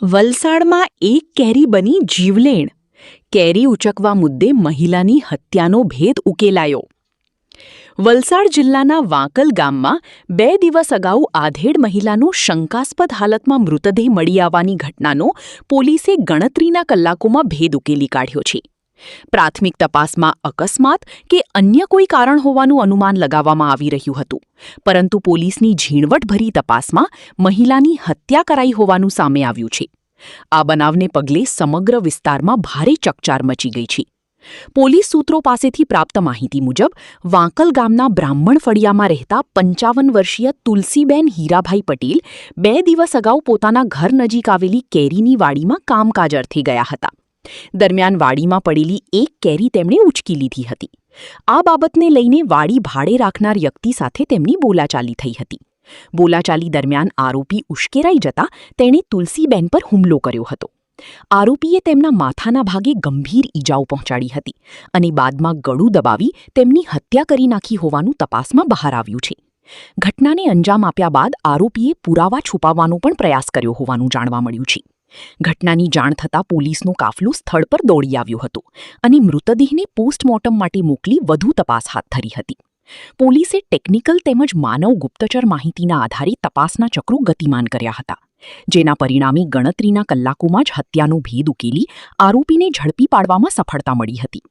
વલસાડમાં એક કેરી બની જીવલેણ. કેરી ઉચકવા મુદ્દે મહિલાની હત્યાનો ભેદ ઉકેલાયો. વલસાડ જિલ્લાના વાંકલ ગામમાં 2 દિવસ અગાઉ આધેડ મહિલાનું શંકાસ્પદ હાલતમાં મૃતદેહ મળી આવવાની ઘટનાનો પોલીસે ગણતરીના કલાકોમાં ભેદ ઉકેલી કાઢ્યો છે. પ્રાથમિક તપાસમાં અકસ્માત કે અન્ય કોઈ કારણ હોવાનું અનુમાન લગાવવામાં આવી રહ્યું હતું, પરંતુ પોલીસની ઝીણવટભરી તપાસમાં મહિલાની હત્યા કરાઈ હોવાનું સામે આવ્યું છે. આ બનાવને પગલે સમગ્ર વિસ્તારમાં ભારે ચકચાર મચી ગઈ છે. પોલીસ સૂત્રો પાસેથી પ્રાપ્ત માહિતી મુજબ વાંકલ ગામના બ્રાહ્મણ ફળિયામાં રહેતા 55 વર્ષીય તુલસીબેન હીરાભાઈ પટેલ 2 દિવસ અગાઉ પોતાના ઘર નજીક આવેલી કેરીની વાડીમાં કામકાજ અર્થે ગયા હતા. દરમિયાન વાડીમાં પડેલી એક કેરી તેમણે ઉચકી લીધી હતી. આ બાબતને લઈને વાડી ભાડે રાખનાર વ્યક્તિ સાથે તેમની બોલાચાલી થઈ હતી. બોલાચાલી દરમિયાન આરોપી ઉશ્કેરાઈ જતા તેણે તુલસીબેન પર હુમલો કર્યો હતો. આરોપીએ તેમના માથાના ભાગે ગંભીર ઈજાઓ પહોંચાડી હતી અને બાદમાં ગળું દબાવી તેમની હત્યા કરી નાખી હોવાનું તપાસમાં બહાર આવ્યું છે. ઘટનાને અંજામ આપ્યા બાદ આરોપીએ પુરાવા છુપાવવાનો પણ પ્રયાસ કર્યો હોવાનું જાણવા મળ્યું છે. ઘટનાની જાણ થતાં પોલીસનો કાફલો સ્થળ પર દોડી આવ્યો હતો અને મૃતદેહને પોસ્ટમોર્ટમ માટે મોકલી વધુ તપાસ હાથ ધરી હતી. પોલીસે ટેકનિકલ તેમજ માનવ ગુપ્તચર માહિતીના આધારે તપાસના ચક્રો ગતિમાન કર્યા હતા, જેના પરિણામે ગણતરીના કલાકોમાં જ હત્યાનો ભેદ ઉકેલી આરોપીને ઝડપી પાડવામાં સફળતા મળી હતી.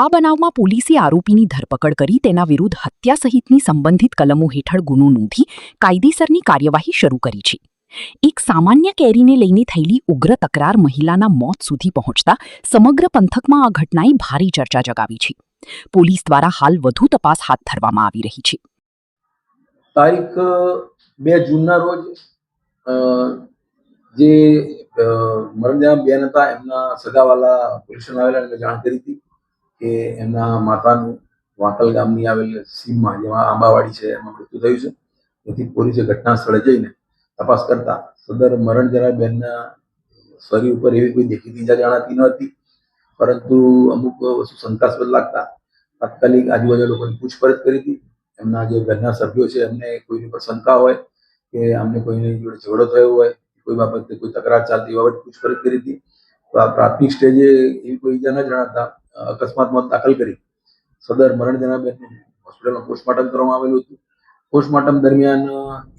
આ બનાવમાં પોલીસે આરોપીની ધરપકડ કરી તેના વિરુદ્ધ હત્યા સહિતની સંબંધિત કલમો હેઠળ ગુનો નોંધી કાયદેસરની કાર્યવાહી શરૂ કરી છે. એક સામાન્ય કેરીને લઈને થયેલી ઉગ્ર તકરાર મહિલાના મોત સુધી પહોંચતા સમગ્ર પંથકમાં આ ઘટનાએ ભારે ચર્ચા જગાવી છે. પોલીસ દ્વારા હાલ વધુ તપાસ હાથ ધરવામાં આવી રહી છે. તારીખ 2 જૂનના રોજ જે મરણજના બેન હતા એમના સગાવાલા પોલીસ સ્ટેશન આવેલા એમને જાણ કરી હતી કે એમના માતાનું વાંકલ ગામની આવેલ સીમમાં જેમાં આંબાવાડી છે એમાં મૃત્યુ થયું છે. તેથી પોલીસે ઘટના સ્થળે જઈને તપાસ કરતા સદર મરણજના બેનના શરીર ઉપર એવી કોઈ દેખીતી ઈજા જણાતી ન હતી, પરંતુ અમુક વસ્તુ શંકાસ્પદ લાગતા તાત્કાલિક આજુબાજુ લોકોની પૂછપરછ કરી હતી. એમના જે ઘરના સભ્યો છે એમને કોઈની પર શંકા હોય કે અમને કોઈની જોડે ઝઘડો થયો હોય, કોઈ બાબતે કોઈ તકરાર ચાલતી એ બાબતે પૂછપરછ કરી હતી. તો આ પ્રાથમિક સ્ટેજે એવી કોઈ ઈજા ન જણાતા અકસ્માત મોત દાખલ કરી સદર મરણજના બેનનું હોસ્પિટલમાં પોસ્ટમોર્ટમ કરવામાં આવેલું હતું. પોસ્ટમોર્ટમ દરમિયાન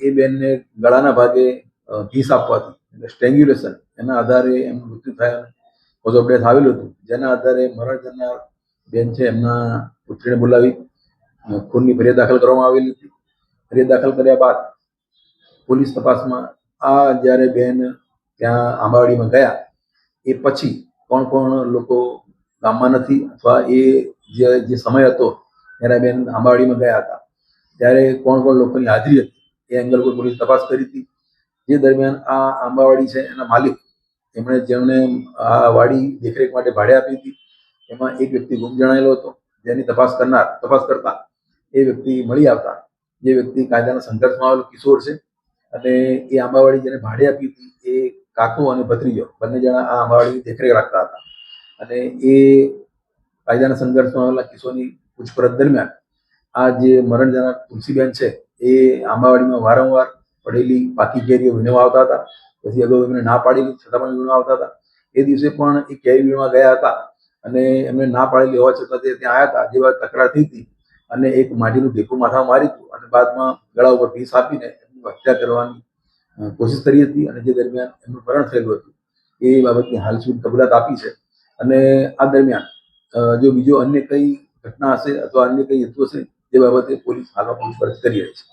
એ બેનને ગળાના ભાગે ઘીસ આપવાથી એટલે સ્ટ્રેંગ્યુલેશન એના આધારે એમનું મૃત્યુ થયા કોઝ ઓફ ડેથ આવેલું હતું. જેના આધારે મરણ જનાર બેન છે એમના પુત્રીને બોલાવી ખૂનની ફરિયાદ દાખલ કરવામાં આવેલી હતી. ફરિયાદ દાખલ કર્યા બાદ પોલીસ તપાસમાં આ જ્યારે બેન ત્યાં આંબાવાડીમાં ગયા એ પછી કોણ કોણ લોકો ગામમાં નથી અથવા એ જે સમય હતો ત્યારે બેન આંબાવાડીમાં ગયા હતા ત્યારે કોણ કોણ લોકોની હાજરી હતી એ એંગલ પર પોલીસ તપાસ કરી હતી. જે દરમિયાન આ આંબાવાડી છે એના માલિક જેમણે આ વાડી દેખરેખ માટે ભાડે આપી હતી એમાં એક વ્યક્તિ ગુમ જણાયેલો હતો, જેની તપાસ કરતા એ વ્યક્તિ મળી આવતા જે વ્યક્તિ કાયદાના સંઘર્ષમાં આવેલો કિશોર છે અને એ આંબાવાડી જેને ભાડે આપી હતી એ કાકો અને ભત્રીજો બંને જણા આ આંબાવાડીની દેખરેખ રાખતા હતા. અને એ કાયદાના સંઘર્ષમાં આવેલા કિશોરની પૂછપરછ દરમિયાન આ જે મરણ જનાર તુલસીબેન છે એ આંબાવાડીમાં વારંવાર પડેલી પાકી કેરીઓ વીણવા આવતા હતા. પછી અગાઉ એમને ના પાડેલી છતાં પણ વીણવા આવતા હતા. એ દિવસે પણ એ કેરી વીણવા ગયા હતા અને એમને ના પાડેલી હોવા છતાં તે ત્યાં આવ્યા હતા. જે વાત તકરાર થઈ હતી અને એક માટીનું ઢેફું માથામાં મારી હતું અને બાદમાં ગળા ઉપર ભીસ આપીને એમની હત્યા કરવાની કોશિશ કરી હતી અને જે દરમિયાન એમનું મરણ થયેલું હતું એ બાબતની હાલ સુધી કબૂલાત આપી છે. અને આ દરમિયાન જો બીજો અન્ય કઈ ઘટના હશે અથવા અન્ય કઈ હેતુ હશે તે બાબતે પોલીસ હાલમાં પૂછપરછ કરી રહી છે.